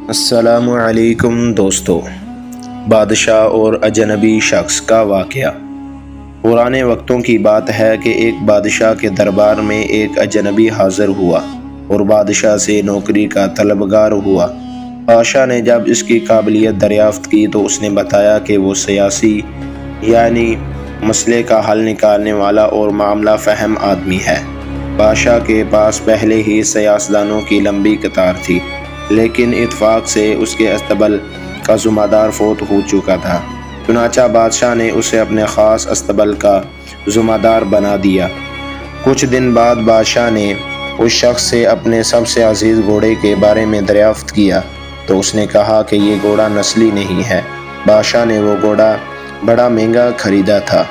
السلام علیکم دوستو۔ بادشاہ اور اجنبی شخص کا واقعہ۔ پرانے وقتوں کی بات ہے کہ ایک بادشاہ کے دربار میں ایک اجنبی حاضر ہوا اور بادشاہ سے نوکری کا طلبگار ہوا۔ بادشاہ نے جب اس کی قابلیت دریافت کی تو اس نے بتایا کہ وہ سیاسی یعنی مسئلے کا حل نکالنے والا اور معاملہ فہم آدمی ہے۔ بادشاہ کے پاس پہلے ہی سیاستدانوں کی لمبی قطار تھی، لیکن اتفاق سے اس کے استبل کا ذمہ دار فوت ہو چکا تھا۔ چنانچہ بادشاہ نے اسے اپنے خاص استبل کا ذمہ دار بنا دیا۔ کچھ دن بعد بادشاہ نے اس شخص سے اپنے سب سے عزیز گھوڑے کے بارے میں دریافت کیا تو اس نے کہا کہ یہ گھوڑا نسلی نہیں ہے۔ بادشاہ نے وہ گھوڑا بڑا مہنگا خریدا تھا۔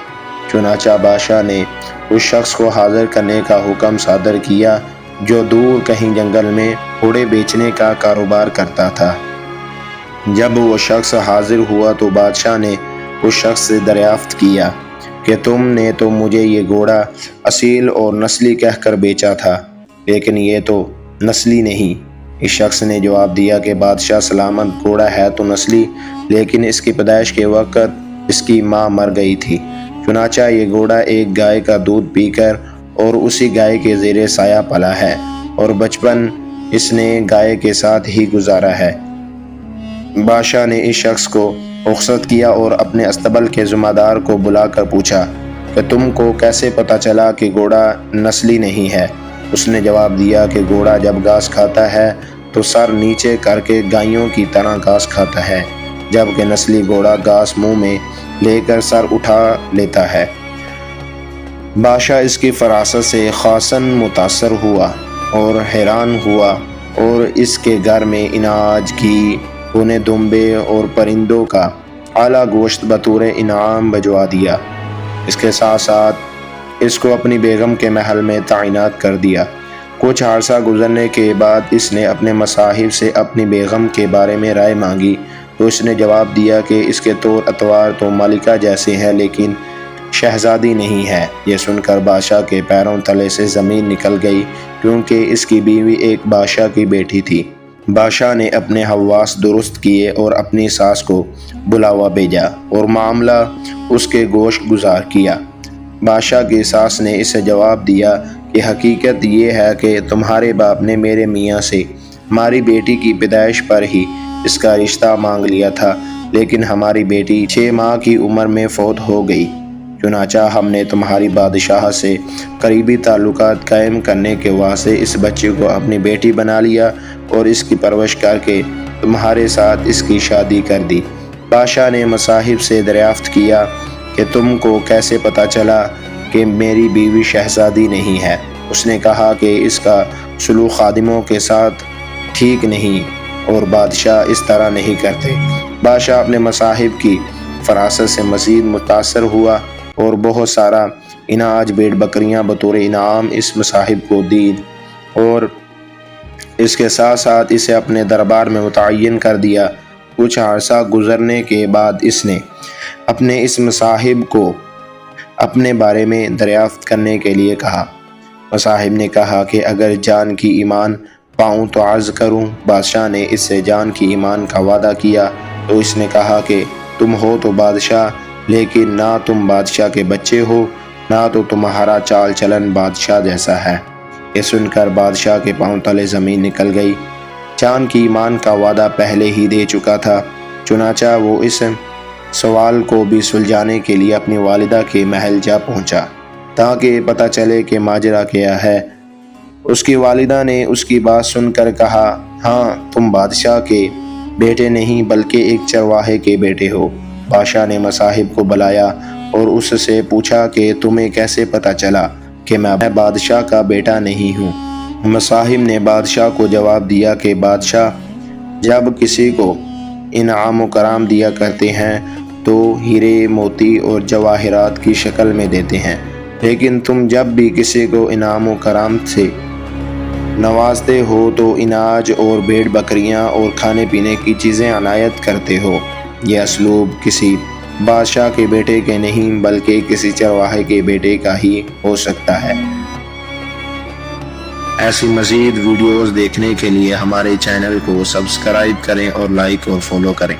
چنانچہ بادشاہ نے اس شخص کو حاضر کرنے کا حکم صادر کیا جو دور کہیں جنگل میں گھوڑے بیچنے کا کاروبار کرتا تھا۔ جب وہ شخص حاضر ہوا تو بادشاہ نے اس شخص سے دریافت کیا کہ تم نے تو مجھے یہ گھوڑا اصیل اور نسلی کہہ کر بیچا تھا، لیکن یہ تو نسلی نہیں۔ اس شخص نے جواب دیا کہ بادشاہ سلامت، گھوڑا ہے تو نسلی، لیکن اس کی پیدائش کے وقت اس کی ماں مر گئی تھی۔ چنانچہ یہ گھوڑا ایک گائے کا دودھ پی کر اور اسی گائے کے زیر سایہ پلا ہے اور بچپن اس نے گائے کے ساتھ ہی گزارا ہے۔ بادشاہ نے اس شخص کو رخصت کیا اور اپنے استبل کے ذمہ دار کو بلا کر پوچھا کہ تم کو کیسے پتہ چلا کہ گھوڑا نسلی نہیں ہے؟ اس نے جواب دیا کہ گھوڑا جب گھاس کھاتا ہے تو سر نیچے کر کے گائیوں کی طرح گھاس کھاتا ہے، جبکہ نسلی گھوڑا گھاس منہ میں لے کر سر اٹھا لیتا ہے۔ بادشاہ اس کی فراست سے خاصاً متاثر ہوا اور حیران ہوا اور اس کے گھر میں اناج، گھی، بھونے دمبے اور پرندوں کا اعلیٰ گوشت بطور انعام بھجوا دیا۔ اس کے ساتھ ساتھ اس کو اپنی بیگم کے محل میں تعینات کر دیا۔ کچھ عرصہ گزرنے کے بعد اس نے اپنے مصاحب سے اپنی بیگم کے بارے میں رائے مانگی تو اس نے جواب دیا کہ اس کے طور اطوار تو ملکہ جیسے ہیں لیکن شہزادی نہیں ہے۔ یہ سن کر بادشاہ کے پیروں تلے سے زمین نکل گئی، کیونکہ اس کی بیوی ایک بادشاہ کی بیٹی تھی۔ بادشاہ نے اپنے حواس درست کیے اور اپنی ساس کو بلاوا بھیجا اور معاملہ اس کے گوش گزار کیا۔ بادشاہ کی ساس نے اسے جواب دیا کہ حقیقت یہ ہے کہ تمہارے باپ نے میرے میاں سے ہماری بیٹی کی پیدائش پر ہی اس کا رشتہ مانگ لیا تھا، لیکن ہماری بیٹی 6 ماہ کی عمر میں فوت ہو گئی۔ چنانچہ ہم نے تمہاری بادشاہ سے قریبی تعلقات قائم کرنے کے واسطے اس بچے کو اپنی بیٹی بنا لیا اور اس کی پرورش کر کے تمہارے ساتھ اس کی شادی کر دی۔ بادشاہ نے مصاحب سے دریافت کیا کہ تم کو کیسے پتہ چلا کہ میری بیوی شہزادی نہیں ہے؟ اس نے کہا کہ اس کا سلوک خادموں کے ساتھ ٹھیک نہیں اور بادشاہ اس طرح نہیں کرتے۔ بادشاہ اپنے مصاحب کی فراست سے مزید متاثر ہوا اور بہت سارا اناج، بھیڑ بکریاں بطور انعام اس مصاحب کو دی اور اس کے ساتھ ساتھ اسے اپنے دربار میں متعین کر دیا۔ کچھ عرصہ گزرنے کے بعد اس نے اپنے اس مصاحب کو اپنے بارے میں دریافت کرنے کے لیے کہا۔ مصاحب نے کہا کہ اگر جان کی ایمان پاؤں تو عرض کروں۔ بادشاہ نے اس سے جان کی ایمان کا وعدہ کیا تو اس نے کہا کہ تم ہو تو بادشاہ، لیکن نہ تم بادشاہ کے بچے ہو، نہ تو تمہارا چال چلن بادشاہ جیسا ہے۔ یہ سن کر بادشاہ کے پاؤں تلے زمین نکل گئی۔ جان کی ایمان کا وعدہ پہلے ہی دے چکا تھا۔ چنانچہ وہ اس سوال کو بھی سلجھانے کے لیے اپنی والدہ کے محل جا پہنچا تاکہ پتہ چلے کہ ماجرا کیا ہے۔ اس کی والدہ نے اس کی بات سن کر کہا، ہاں تم بادشاہ کے بیٹے نہیں بلکہ ایک چرواہے کے بیٹے ہو۔ بادشاہ نے مصاحب کو بلایا اور اس سے پوچھا کہ تمہیں کیسے پتہ چلا کہ میں بادشاہ کا بیٹا نہیں ہوں؟ مصاحب نے بادشاہ کو جواب دیا کہ بادشاہ جب کسی کو انعام و کرام دیا کرتے ہیں تو ہیرے، موتی اور جواہرات کی شکل میں دیتے ہیں، لیکن تم جب بھی کسی کو انعام و کرام سے نوازتے ہو تو اناج اور بھیڑ بکریاں اور کھانے پینے کی چیزیں عنایت کرتے ہو۔ یہ اسلوب کسی بادشاہ کے بیٹے کے نہیں بلکہ کسی چرواہے کے بیٹے کا ہی ہو سکتا ہے۔ ایسی مزید ویڈیوز دیکھنے کے لیے ہمارے چینل کو سبسکرائب کریں اور لائک اور فالو کریں۔